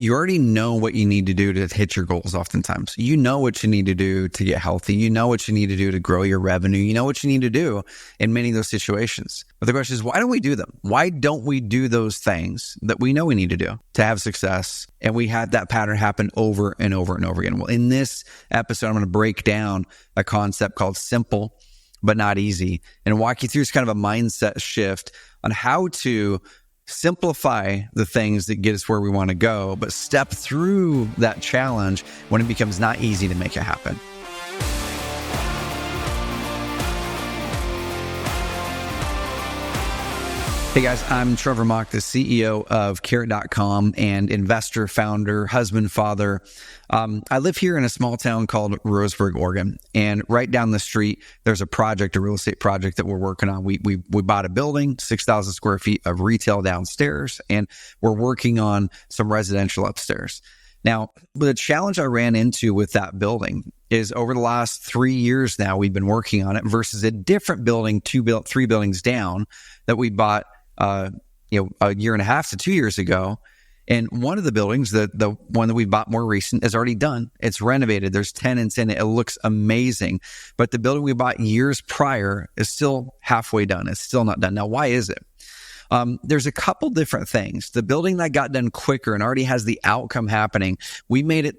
You already know what you need to do to hit your goals oftentimes. You know what you need to do to get healthy. You know what you need to do to grow your revenue. You know what you need to do in many of those situations. But the question is, why don't we do them? Why don't we do those things that we know we need to do to have success? And we had that pattern happen over and over and over again. Well, in this episode, I'm going to break down a concept called simple but not easy and walk you through kind of a mindset shift on how to simplify the things that get us where we want to go, but step through that challenge when it becomes not easy to make it happen. Hey guys, I'm Trevor Mock, the CEO of Carrot.com and investor, founder, husband, father. I live here in a small town called Roseburg, Oregon. And right down the street, there's a real estate project that we're working on. We bought a building, 6,000 square feet of retail downstairs, and we're working on some residential upstairs. Now, the challenge I ran into with that building is over the last 3 years now, we've been working on it versus a different building, 3 buildings down that we bought a year and a half to 2 years ago. And one of the buildings, the one that we bought more recent, is already done. It's renovated. There's tenants in it. It looks amazing. But the building we bought years prior is still halfway done. It's still not done. Now, why is it? There's a couple different things. The building that got done quicker and already has the outcome happening, we went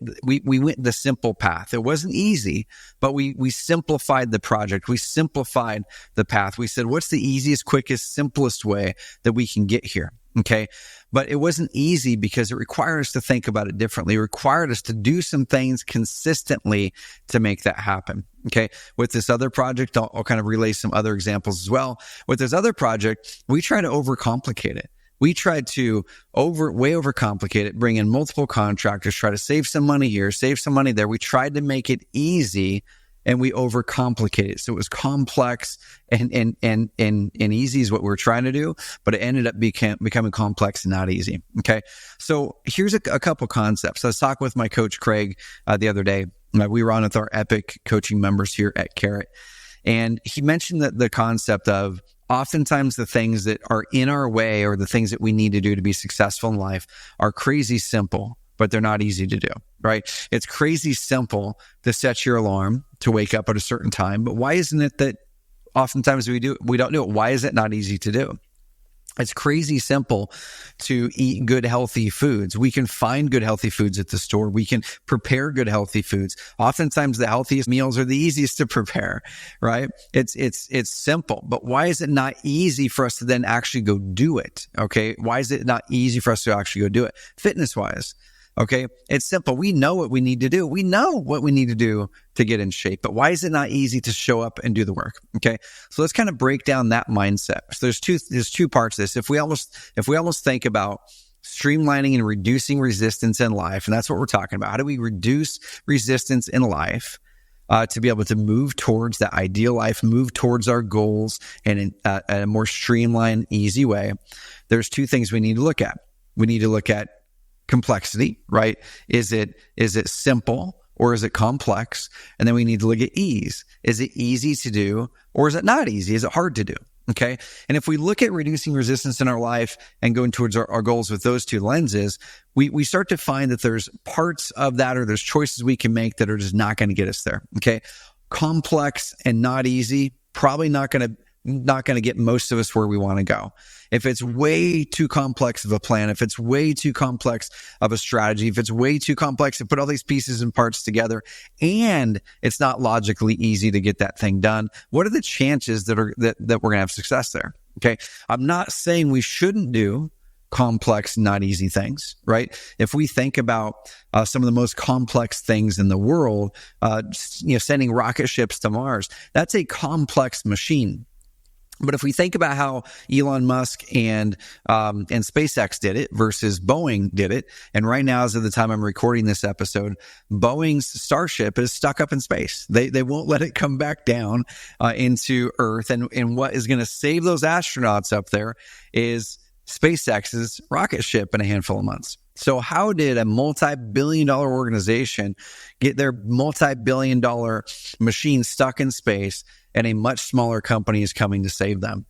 the simple path. It wasn't easy, but we simplified the project. We simplified the path. We said, what's the easiest, quickest, simplest way that we can get here? Okay. But it wasn't easy because it required us to think about it differently. It required us to do some things consistently to make that happen. Okay. With this other project, I'll kind of relay some other examples as well. With this other project, we try to overcomplicate it. We tried to way overcomplicate it, bring in multiple contractors, try to save some money here, save some money there. We tried to make it easy and we overcomplicate it. So it was complex and easy is what we're trying to do, but it ended up becoming complex and not easy. Okay. So here's a couple concepts. I was talking with my coach, Craig, the other day. We were on with our Epic coaching members here at Carrot. And he mentioned that the concept of oftentimes the things that are in our way or the things that we need to do to be successful in life are crazy simple, but they're not easy to do, right? It's crazy simple to set your alarm to wake up at a certain time, but why isn't it that oftentimes we don't do it? Why is it not easy to do? It's crazy simple to eat good, healthy foods. We can find good, healthy foods at the store. We can prepare good, healthy foods. Oftentimes the healthiest meals are the easiest to prepare, right? It's simple, but why is it not easy for us to then actually go do it? Okay. Why is it not easy for us to actually go do it? Fitness wise. Okay. It's simple. We know what we need to do. We know what we need to do to get in shape, but why is it not easy to show up and do the work? Okay. So let's kind of break down that mindset. So there's two parts to this. If we almost think about streamlining and reducing resistance in life, and that's what we're talking about. How do we reduce resistance in life? To be able to move towards that ideal life, move towards our goals in a more streamlined, easy way. There's two things we need to look at. We need to look at complexity, right? Is it simple or is it complex? And then we need to look at ease. Is it easy to do or is it not easy? Is it hard to do? Okay. And if we look at reducing resistance in our life and going towards our goals with those two lenses, we start to find that there's parts of that or there's choices we can make that are just not going to get us there. Okay. Complex and not easy, probably not going to get most of us where we want to go. If it's way too complex of a plan, if it's way too complex of a strategy, if it's way too complex to put all these pieces and parts together and it's not logically easy to get that thing done, what are the chances that we're going to have success there? Okay. I'm not saying we shouldn't do complex, not easy things, right? If we think about some of the most complex things in the world, sending rocket ships to Mars, that's a complex machine. But if we think about how Elon Musk and SpaceX did it versus Boeing did it, and right now, as of the time I'm recording this episode, Boeing's Starship is stuck up in space. They won't let it come back down into Earth. And what is going to save those astronauts up there is SpaceX's rocket ship in a handful of months. So how did a multi-billion-dollar organization get their multi-billion-dollar machine stuck in space and a much smaller company is coming to save them?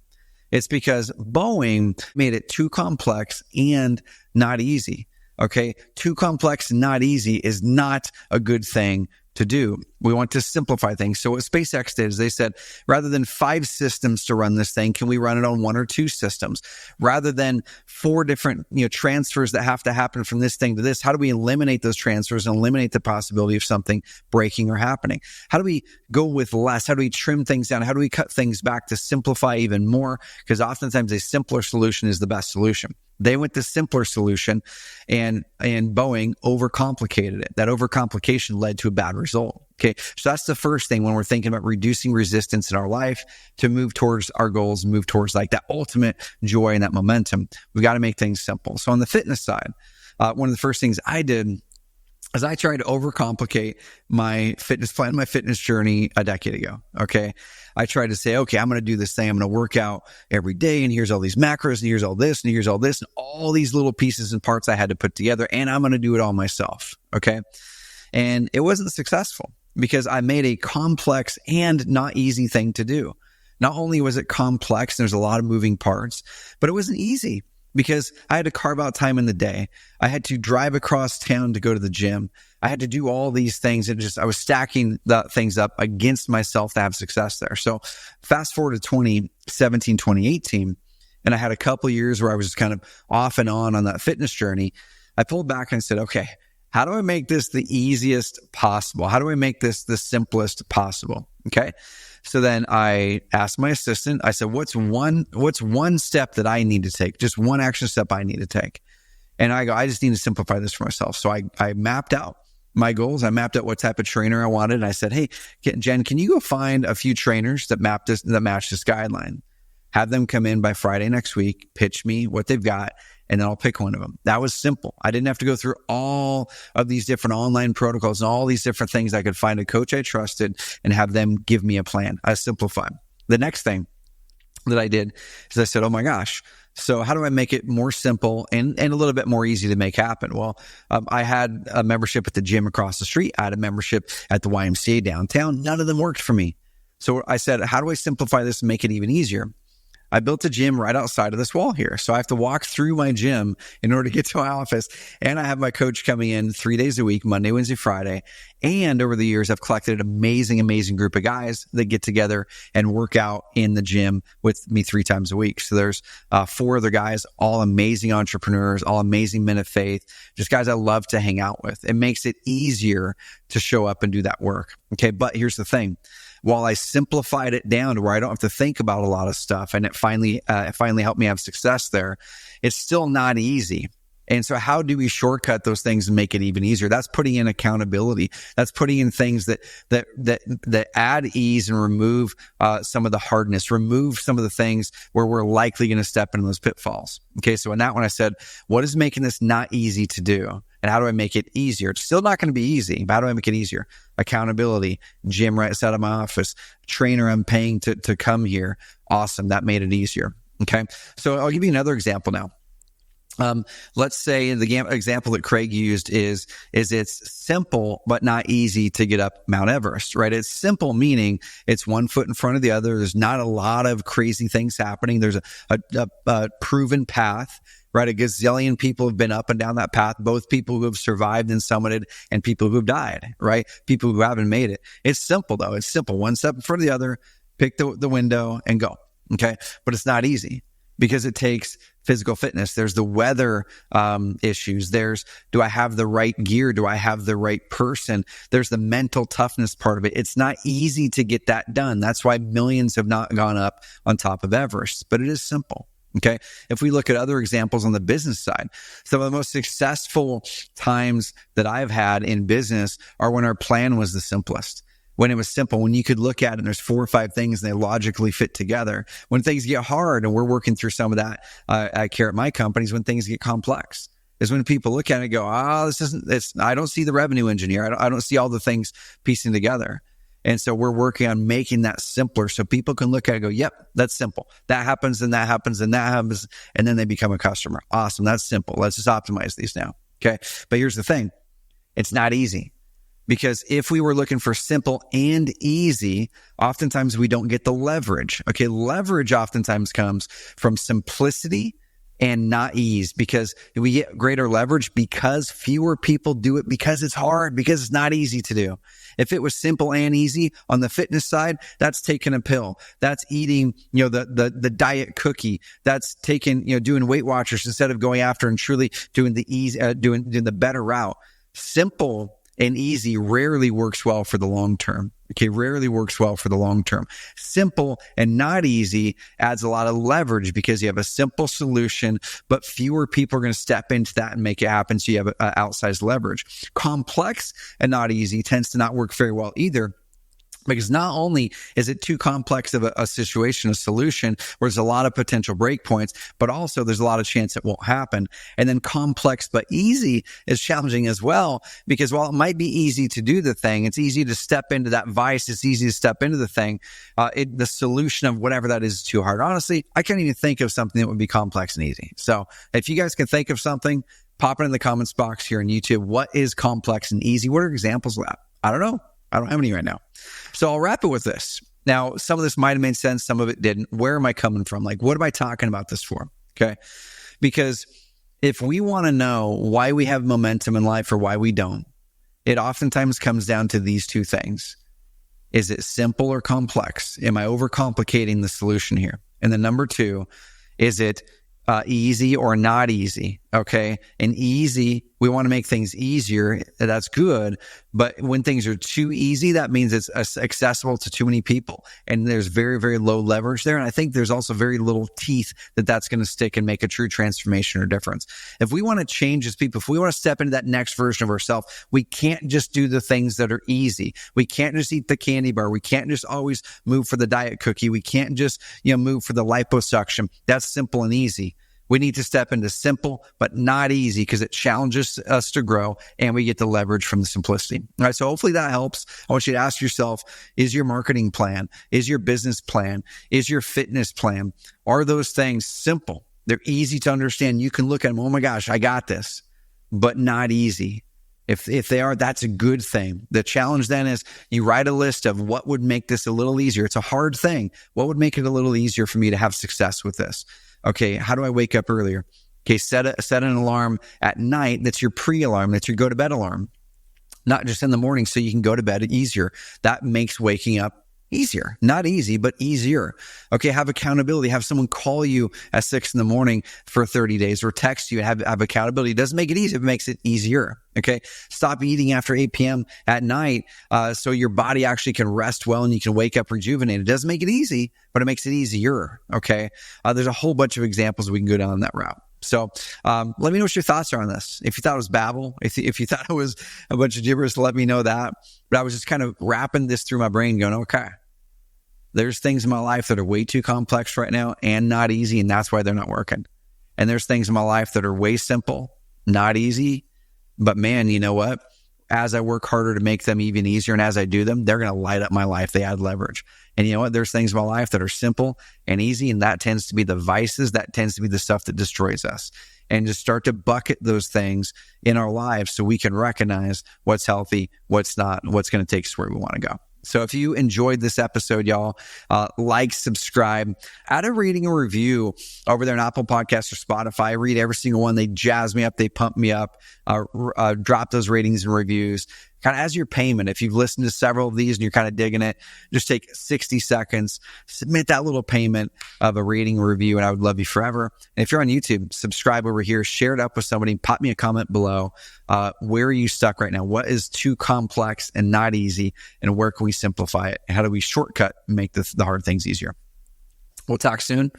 It's because Boeing made it too complex and not easy. Okay. Too complex, not easy is not a good thing to do. We want to simplify things. So what SpaceX did is they said, rather than 5 systems to run this thing, can we run it on 1 or 2 systems? Rather than 4 different, transfers that have to happen from this thing to this, how do we eliminate those transfers and eliminate the possibility of something breaking or happening? How do we go with less? How do we trim things down? How do we cut things back to simplify even more? Because oftentimes a simpler solution is the best solution. They went the simpler solution, and Boeing overcomplicated it. That overcomplication led to a bad result. Okay. So that's the first thing when we're thinking about reducing resistance in our life to move towards our goals, move towards like that ultimate joy and that momentum. We've got to make things simple. So on the fitness side, one of the first things I did is I tried to overcomplicate my fitness plan, my fitness journey a decade ago. Okay. I tried to say, okay, I'm going to do this thing. I'm going to work out every day. And here's all these macros and here's all this and here's all this and all these little pieces and parts I had to put together. And I'm going to do it all myself. Okay. And it wasn't successful because I made a complex and not easy thing to do. Not only was it complex, there's a lot of moving parts, but it wasn't easy. Because I had to carve out time in the day. I had to drive across town to go to the gym. I had to do all these things. I was stacking the things up against myself to have success there. So fast forward to 2017, 2018, and I had a couple of years where I was just kind of off and on that fitness journey. I pulled back and I said, okay, how do I make this the easiest possible? How do I make this the simplest possible? Okay. So then I asked my assistant, I said, what's one step that I need to take? Just one action step I need to take. And I go, I just need to simplify this for myself. So I mapped out my goals. I mapped out what type of trainer I wanted. And I said, hey, Jen, can you go find a few trainers that match this guideline? Have them come in by Friday next week, pitch me what they've got, and then I'll pick one of them. That was simple. I didn't have to go through all of these different online protocols and all these different things. I could find a coach I trusted and have them give me a plan. I simplified. The next thing that I did is I said, oh my gosh, so how do I make it more simple and a little bit more easy to make happen? Well, I had a membership at the gym across the street. I had a membership at the YMCA downtown. None of them worked for me. So I said, how do I simplify this and make it even easier? I built a gym right outside of this wall here. So I have to walk through my gym in order to get to my office. And I have my coach coming in 3 days a week, Monday, Wednesday, Friday. And over the years, I've collected an amazing group of guys that get together and work out in the gym with me 3 times a week. So there's 4 other guys, all amazing entrepreneurs, all amazing men of faith, just guys I love to hang out with. It makes it easier to show up and do that work. Okay. But here's the thing. While I simplified it down to where I don't have to think about a lot of stuff and it finally helped me have success there, it's still not easy. And so how do we shortcut those things and make it even easier? That's putting in accountability. That's putting in things that add ease and remove some of the hardness, remove some of the things where we're likely going to step into those pitfalls. Okay. So in that one, I said, what is making this not easy to do? And how do I make it easier? It's still not going to be easy, but how do I make it easier? Accountability, gym right outside of my office, trainer I'm paying to come here. Awesome. That made it easier. Okay. So I'll give you another example now. Let's say the example that Craig used is it's simple, but not easy to get up Mount Everest, right? It's simple, meaning it's one foot in front of the other. There's not a lot of crazy things happening. There's a proven path, right? A gazillion people have been up and down that path, both people who have survived and summited and people who have died, right? People who haven't made it. It's simple though. It's simple. One step in front of the other, pick the window and go. Okay. But it's not easy because it takes physical fitness. There's the weather issues. Do I have the right gear? Do I have the right person? There's the mental toughness part of it. It's not easy to get that done. That's why millions have not gone up on top of Everest, but it is simple. Okay. If we look at other examples on the business side, some of the most successful times that I've had in business are when our plan was the simplest. When it was simple, when you could look at it and there's 4 or 5 things and they logically fit together. When things get hard, and we're working through some of that at Carrot, my companies, when things get complex, is when people look at it and go, I don't see the revenue engineer. I don't see all the things piecing together. And so we're working on making that simpler so people can look at it and go, yep, that's simple. That happens and that happens and that happens. And then they become a customer. Awesome. That's simple. Let's just optimize these now. Okay. But here's the thing. It's not easy. Because if we were looking for simple and easy, oftentimes we don't get the leverage. Okay. Leverage oftentimes comes from simplicity and not ease, because we get greater leverage because fewer people do it, because it's hard, because it's not easy to do. If it was simple and easy on the fitness side, that's taking a pill. That's eating, the diet cookie. That's taking, doing Weight Watchers instead of going after and truly doing the easy, doing the better route. Simple and easy rarely works well for the long term. Okay, rarely works well for the long term. Simple and not easy adds a lot of leverage because you have a simple solution, but fewer people are going to step into that and make it happen. So you have outsized leverage. Complex and not easy tends to not work very well either, because not only is it too complex of a situation, a solution, where there's a lot of potential breakpoints, but also there's a lot of chance it won't happen. And then complex but easy is challenging as well, because while it might be easy to do the thing, it's easy to step into that vice, it's easy to step into the thing, the solution of whatever that is too hard. Honestly, I can't even think of something that would be complex and easy. So if you guys can think of something, pop it in the comments box here on YouTube. What is complex and easy? What are examples of that? I don't know. I don't have any right now. So I'll wrap it with this. Now, some of this might have made sense. Some of it didn't. Where am I coming from? Like, what am I talking about this for? Okay. Because if we want to know why we have momentum in life or why we don't, it oftentimes comes down to these two things. Is it simple or complex? Am I overcomplicating the solution here? And then number two, is it easy or not easy? Okay. And easy, we want to make things easier. That's good. But when things are too easy, that means it's accessible to too many people. And there's very, very low leverage there. And I think there's also very little teeth that's going to stick and make a true transformation or difference. If we want to change as people, if we want to step into that next version of ourselves, we can't just do the things that are easy. We can't just eat the candy bar. We can't just always move for the diet cookie. We can't just, move for the liposuction. That's simple and easy. We need to step into simple, but not easy, because it challenges us to grow and we get the leverage from the simplicity. All right. So hopefully that helps. I want you to ask yourself, is your marketing plan, is your business plan, is your fitness plan, are those things simple? They're easy to understand. You can look at them. Oh my gosh, I got this, but not easy. If they are, that's a good thing. The challenge then is you write a list of what would make this a little easier. It's a hard thing. What would make it a little easier for me to have success with this? Okay, how do I wake up earlier? Okay, set an alarm at night that's your pre-alarm, that's your go-to-bed alarm, not just in the morning, so you can go to bed easier. That makes waking up easier. Not easy, but easier. Okay, have accountability. Have someone call you at 6 a.m. for 30 days or text you and have accountability. It doesn't make it easy, it makes it easier. Okay, stop eating after 8 p.m. at night so your body actually can rest well and you can wake up rejuvenated. It doesn't make it easy, but it makes it easier. Okay, there's a whole bunch of examples we can go down that route. So let me know what your thoughts are on this. If you thought it was babble, if you thought it was a bunch of gibberish, let me know that. But I was just kind of wrapping this through my brain going, okay, there's things in my life that are way too complex right now and not easy, and that's why they're not working. And there's things in my life that are way simple, not easy, but man, you know what? As I work harder to make them even easier, and as I do them, they're going to light up my life. They add leverage. And you know what? There's things in my life that are simple and easy, and that tends to be the vices. That tends to be the stuff that destroys us. And just start to bucket those things in our lives so we can recognize what's healthy, what's not, and what's going to take us where we want to go. So if you enjoyed this episode, y'all, like, subscribe, add a rating or review over there on Apple Podcasts or Spotify. I read every single one. They jazz me up. They pump me up. Drop those ratings and reviews. Kind of as your payment. If you've listened to several of these and you're kind of digging it, just take 60 seconds, submit that little payment of a rating or review, and I would love you forever. And if you're on YouTube, subscribe over here, share it up with somebody, pop me a comment below. Where are you stuck right now? What is too complex and not easy? And where can we simplify it? And how do we shortcut and make the hard things easier? We'll talk soon.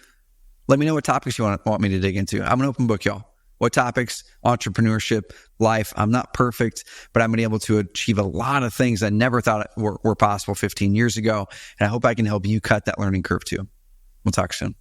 Let me know what topics you want me to dig into. I'm an open book, y'all. What topics? Entrepreneurship, life. I'm not perfect, but I'm able to achieve a lot of things I never thought were possible 15 years ago. And I hope I can help you cut that learning curve too. We'll talk soon.